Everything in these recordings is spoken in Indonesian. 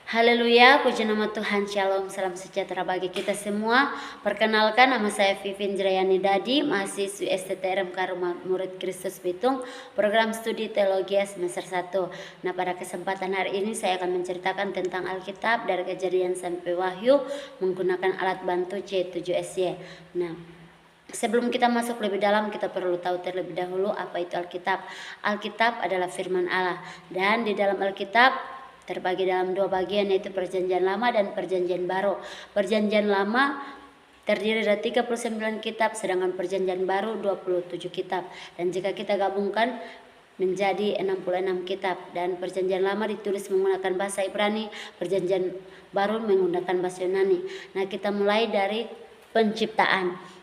Haleluya, puji nama Tuhan, shalom, salam sejahtera bagi kita semua. Perkenalkan, nama saya Vivin Jrayani Dadi, mahasiswi STTRMK Rumah Murid Kristus Bitung, program studi teologi semester 1. Nah, pada kesempatan hari ini saya akan menceritakan tentang Alkitab dari Kejadian sampai Wahyu menggunakan alat bantu C7SY. Nah, sebelum kita masuk lebih dalam, kita perlu tahu terlebih dahulu apa itu Alkitab. Alkitab adalah firman Allah, dan di dalam Alkitab terbagi dalam dua bagian, yaitu Perjanjian Lama dan Perjanjian Baru. Perjanjian Lama terdiri dari 39 kitab, sedangkan Perjanjian Baru 27 kitab. Dan jika kita gabungkan menjadi 66 kitab. Dan Perjanjian Lama ditulis menggunakan bahasa Ibrani, Perjanjian Baru menggunakan bahasa Yunani. Nah, kita mulai dari penciptaan.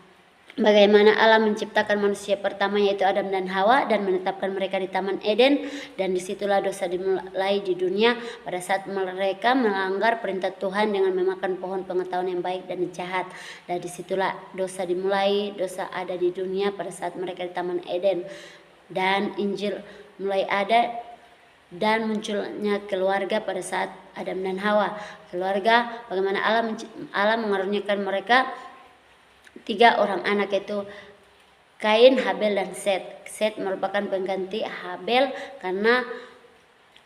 Bagaimana Allah menciptakan manusia pertama, yaitu Adam dan Hawa, dan menetapkan mereka di Taman Eden, dan disitulah dosa dimulai di dunia pada saat mereka melanggar perintah Tuhan dengan memakan pohon pengetahuan yang baik dan jahat. Dan disitulah dosa dimulai, dosa ada di dunia pada saat mereka di Taman Eden, dan Injil mulai ada dan munculnya keluarga pada saat Adam dan Hawa. Keluarga, bagaimana Allah mengaruniakan mereka 3 orang anak, yaitu Kain, Habel, dan Set. Set merupakan pengganti Habel karena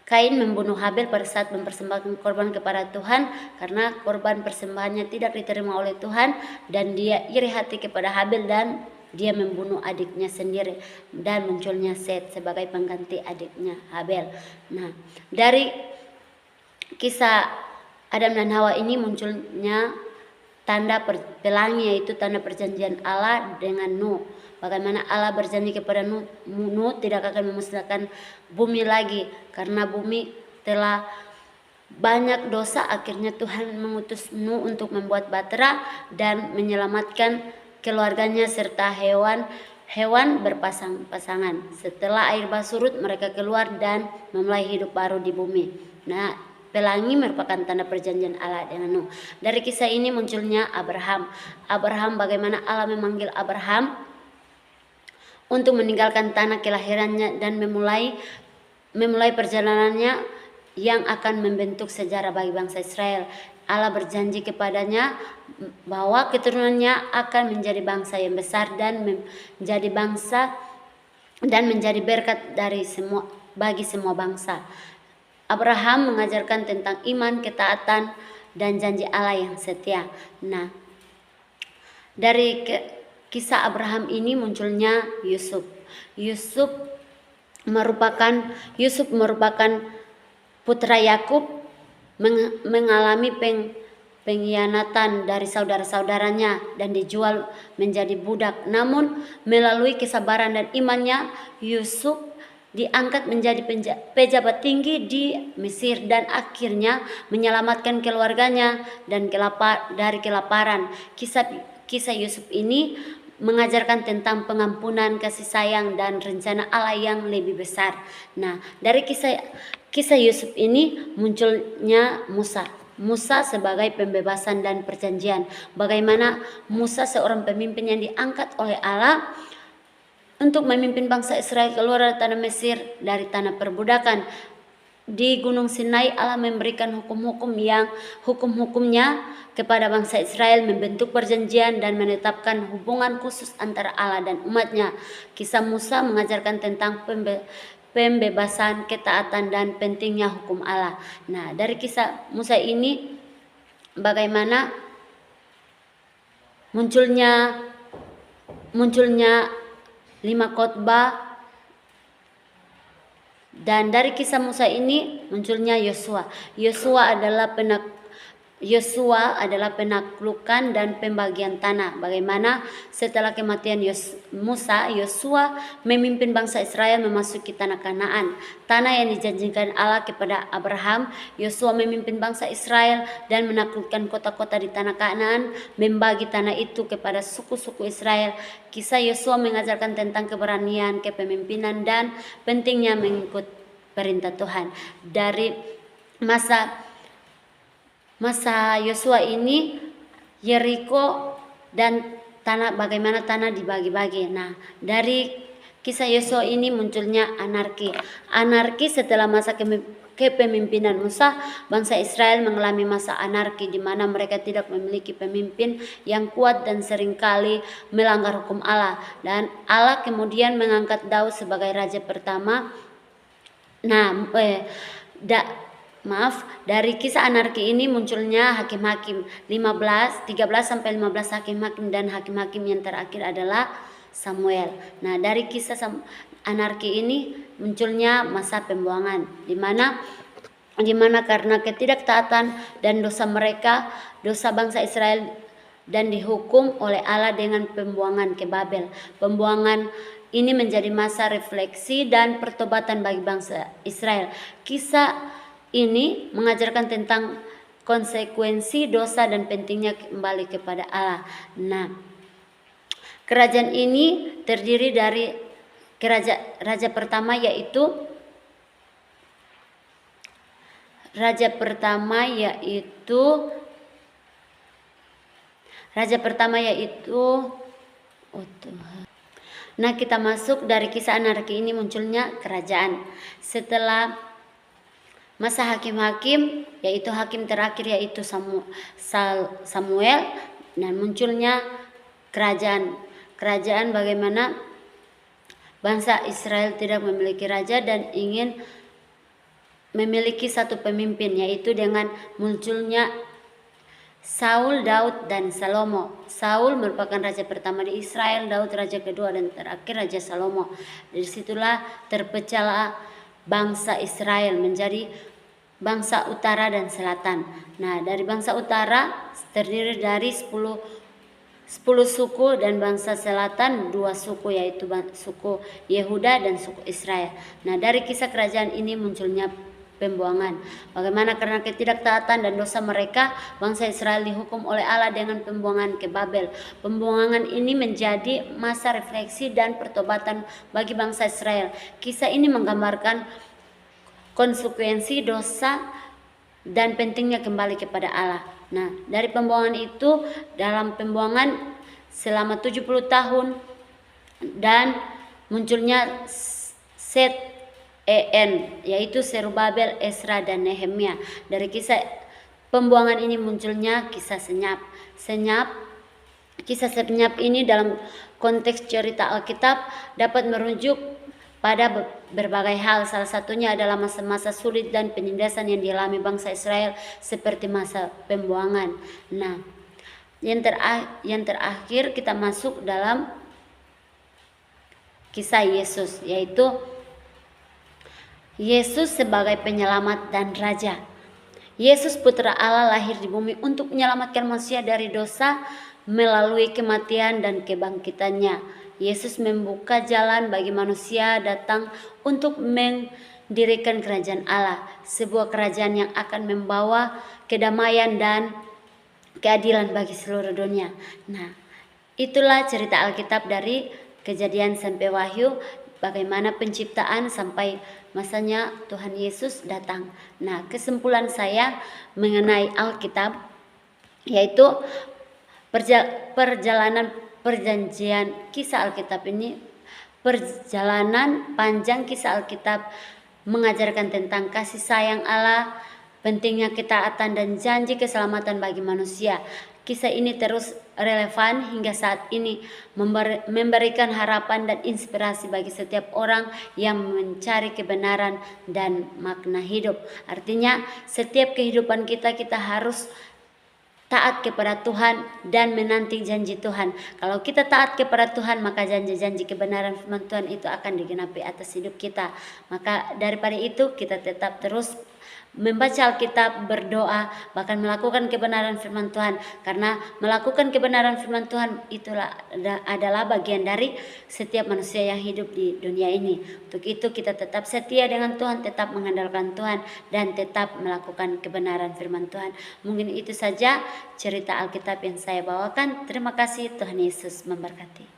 Kain membunuh Habel pada saat mempersembahkan korban kepada Tuhan, karena korban persembahannya tidak diterima oleh Tuhan, dan dia iri hati kepada Habel dan dia membunuh adiknya sendiri, dan munculnya Set sebagai pengganti adiknya Habel. Nah, dari kisah Adam dan Hawa ini munculnya tanda pelangi, yaitu tanda perjanjian Allah dengan Nuh. Bagaimana Allah berjanji kepada Nuh tidak akan memusnahkan bumi lagi karena bumi telah banyak dosa. Akhirnya Tuhan mengutus Nuh untuk membuat bahtera dan menyelamatkan keluarganya serta hewan berpasang-pasangan. Setelah air bah surut, mereka keluar dan memulai hidup baru di bumi. Nah, pelangi merupakan tanda perjanjian Allah dengan Nuh. Dari kisah ini munculnya Abraham. Abraham, bagaimana Allah memanggil Abraham untuk meninggalkan tanah kelahirannya dan memulai perjalanannya yang akan membentuk sejarah bagi bangsa Israel. Allah berjanji kepadanya bahwa keturunannya akan menjadi bangsa yang besar dan menjadi bangsa dan menjadi berkat bagi semua bangsa. Abraham mengajarkan tentang iman, ketaatan, dan janji Allah yang setia. Nah, dari kisah Abraham ini munculnya Yusuf. Yusuf merupakan putra Yakub, mengalami pengkhianatan dari saudara-saudaranya dan dijual menjadi budak. Namun melalui kesabaran dan imannya, Yusuf diangkat menjadi pejabat tinggi di Mesir dan akhirnya menyelamatkan keluarganya dan dari kelaparan. Kisah Yusuf ini mengajarkan tentang pengampunan, kasih sayang, dan rencana Allah yang lebih besar. Nah, dari kisah Yusuf ini munculnya Musa sebagai pembebasan dan perjanjian. Bagaimana Musa, seorang pemimpin yang diangkat oleh Allah untuk memimpin bangsa Israel keluar dari tanah Mesir, dari tanah perbudakan. Di Gunung Sinai Allah memberikan hukum-hukumnya kepada bangsa Israel, membentuk perjanjian dan menetapkan hubungan khusus antara Allah dan umatnya. Kisah Musa mengajarkan tentang pembebasan, ketaatan, dan pentingnya hukum Allah. Nah, dari kisah Musa ini bagaimana munculnya 5 khotbah, dan dari kisah Musa ini munculnya Yosua. Yosua adalah penaklukan dan pembagian tanah. Bagaimana setelah kematian Musa, Yosua memimpin bangsa Israel memasuki tanah Kanaan, tanah yang dijanjikan Allah kepada Abraham. Yosua memimpin bangsa Israel dan menaklukkan kota-kota di tanah Kanaan, membagi tanah itu kepada suku-suku Israel. Kisah Yosua mengajarkan tentang keberanian, kepemimpinan, dan pentingnya mengikut perintah Tuhan. Dari masa Yosua ini, Yeriko dan bagaimana tanah dibagi-bagi. Nah, dari kisah Yosua ini munculnya anarki. Anarki setelah masa kepemimpinan Musa, bangsa Israel mengalami masa anarki di mana mereka tidak memiliki pemimpin yang kuat dan seringkali melanggar hukum Allah. Dan Allah kemudian mengangkat Daud sebagai raja pertama. Nah, dari kisah anarki ini munculnya hakim-hakim 13 sampai 15 hakim-hakim, dan hakim-hakim yang terakhir adalah Samuel. Nah, dari kisah anarki ini munculnya masa pembuangan di mana karena ketidaktaatan dan dosa mereka, dosa bangsa Israel, dan dihukum oleh Allah dengan pembuangan ke Babel. Pembuangan ini menjadi masa refleksi dan pertobatan bagi bangsa Israel. Kisah ini mengajarkan tentang konsekuensi dosa dan pentingnya kembali kepada Allah. Nah, kerajaan ini terdiri dari raja pertama yaitu Nah, kita masuk dari kisah anarki ini munculnya kerajaan. Setelah masa hakim-hakim, yaitu hakim terakhir yaitu Samuel, dan munculnya kerajaan. Kerajaan bagaimana bangsa Israel tidak memiliki raja dan ingin memiliki satu pemimpin, yaitu dengan munculnya Saul, Daud, dan Salomo. Saul merupakan raja pertama di Israel, Daud raja kedua, dan terakhir raja Salomo. Dari situlah terpecahlah bangsa Israel menjadi bangsa utara dan selatan. Nah, dari bangsa utara terdiri dari 10 suku, dan bangsa selatan 2 suku, yaitu suku Yehuda dan suku Israel. Nah, dari kisah kerajaan ini munculnya pembuangan. Bagaimana karena ketidaktaatan dan dosa mereka, bangsa Israel dihukum oleh Allah dengan pembuangan ke Babel. Pembuangan ini menjadi masa refleksi dan pertobatan bagi bangsa Israel. Kisah ini menggambarkan konsekuensi dosa dan pentingnya kembali kepada Allah. Nah, dari pembuangan itu, dalam pembuangan selama 70 tahun dan munculnya yaitu Zerubabel, Ezra, dan Nehemia. Dari kisah pembuangan ini munculnya kisah senyap. Kisah senyap ini dalam konteks cerita Alkitab dapat merujuk pada berbagai hal. Salah satunya adalah masa-masa sulit dan penindasan yang dialami bangsa Israel seperti masa pembuangan. Nah, yang terakhir kita masuk dalam kisah Yesus, yaitu Yesus sebagai penyelamat dan raja. Yesus putra Allah lahir di bumi untuk menyelamatkan manusia dari dosa melalui kematian dan kebangkitannya. Yesus membuka jalan bagi manusia datang untuk mendirikan kerajaan Allah, sebuah kerajaan yang akan membawa kedamaian dan keadilan bagi seluruh dunia. Nah, itulah cerita Alkitab dari Kejadian sampai Wahyu, bagaimana penciptaan sampai masanya Tuhan Yesus datang. Nah, kesimpulan saya mengenai Alkitab yaitu perjalanan perjanjian kisah Alkitab ini, perjalanan panjang kisah Alkitab mengajarkan tentang kasih sayang Allah, pentingnya ketaatan dan janji keselamatan bagi manusia. Kisah ini terus relevan hingga saat ini, memberikan harapan dan inspirasi bagi setiap orang yang mencari kebenaran dan makna hidup. Artinya, setiap kehidupan kita harus taat kepada Tuhan dan menanti janji Tuhan. Kalau kita taat kepada Tuhan, maka janji-janji kebenaran firman Tuhan itu akan digenapi atas hidup kita. Maka daripada itu, kita tetap terus membaca Alkitab, berdoa, bahkan melakukan kebenaran firman Tuhan. Karena melakukan kebenaran firman Tuhan itulah adalah bagian dari setiap manusia yang hidup di dunia ini. Untuk itu kita tetap setia dengan Tuhan, tetap mengandalkan Tuhan, dan tetap melakukan kebenaran firman Tuhan. Mungkin itu saja cerita Alkitab yang saya bawakan. Terima kasih, Tuhan Yesus memberkati.